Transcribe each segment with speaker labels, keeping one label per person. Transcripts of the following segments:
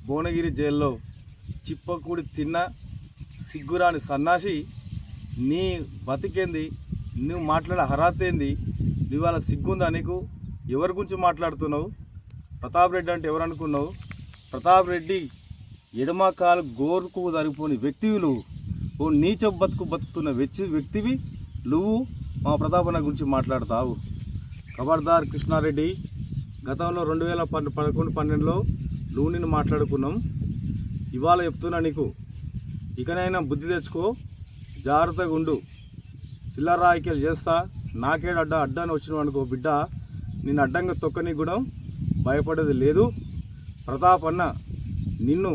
Speaker 1: భువనగిరి జైల్లో చిప్పకూడి తిన్న సిగ్గురాని సన్నాసి, నీ బతికేంది? నువ్వు మాట్లాడే అర్హత ఏంది? ఇవాళ సిగ్గుందా నీకు? ఎవరి గురించి మాట్లాడుతున్నావు? ప్రతాప్ రెడ్డి అంటే ఎవరు అనుకున్నావు? ప్రతాప్ రెడ్డి ఎడమకాలు గోరుకు జరిగిపోని వ్యక్తివి నువ్వు. ఓ నీచ బతుకుతున్న వ్యక్తివి నువ్వు మా ప్రతాపన్న గురించి మాట్లాడతావు. ఖబర్దార్ కృష్ణారెడ్డి, గతంలో 2011-12లో నువ్వు నిన్ను మాట్లాడుకున్నాం. ఇవాళ చెప్తున్నా నీకు, ఇకనైనా బుద్ధి తెచ్చుకో, జాగ్రత్తగా ఉండు. చిల్లర రాయికలు చేస్తా, నాకేడు అడ్డాన్ని వచ్చినావు అనుకో బిడ్డ, నిన్ను అడ్డంగా తొక్కని కూడా భయపడేది లేదు. ప్రతాప్ అన్న నిన్ను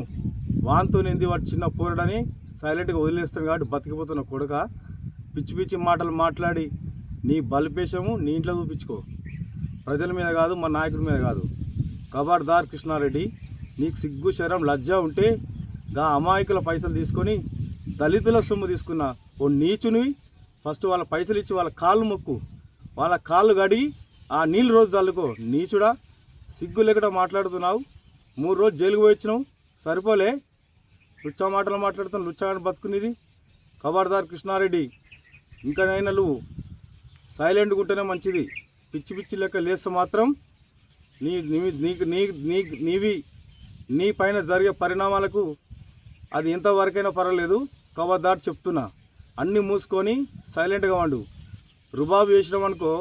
Speaker 1: వాంతో నింది వాటి చిన్న పోరడని సైలెంట్గా వదిలేస్తాను కాబట్టి బతికిపోతున్న కొడుక. పిచ్చి పిచ్చి మాటలు మాట్లాడి నీ బలిపేషము నీ ఇంట్లో చూపించుకో, ప్రజల మీద కాదు, మా నాయకుడి మీద కాదు. ఖబర్దార్ కృష్ణారెడ్డి, నీకు సిగ్గు శరం లజ్జ ఉంటే గా అమాయకుల పైసలు తీసుకొని దళితుల సొమ్ము తీసుకున్న ఓ నీచునివి. ఫస్ట్ వాళ్ళ పైసలు ఇచ్చి వాళ్ళ కాళ్ళు మొక్కు, వాళ్ళ కాళ్ళు గడిగి ఆ నీళ్ళు రోజు చల్లుకో. నీచుడా, సిగ్గు లేకుండా మాట్లాడుతున్నావు. 3 రోజులు జైలుకు పోయించినావు, సరిపోలే. లుచ్చా మాటలు మాట్లాడుతున్నావు, లుచ్చాని బతుకునేది. ఖబర్దార్ కృష్ణారెడ్డి, ఇంకనైనా నువ్వు సైలెంట్గా ఉంటేనే మంచిది. పిచ్చి పిచ్చి లెక్క లేస్తే మాత్రం నీ పైన జరిగే పరిణామాలకు అది ఎంతవరకైనా పర్వాలేదు. ఖబర్దార్ చెప్తున్నా, అన్నీ మూసుకొని సైలెంట్గా వండు. రుబాబు చేసినామనుకో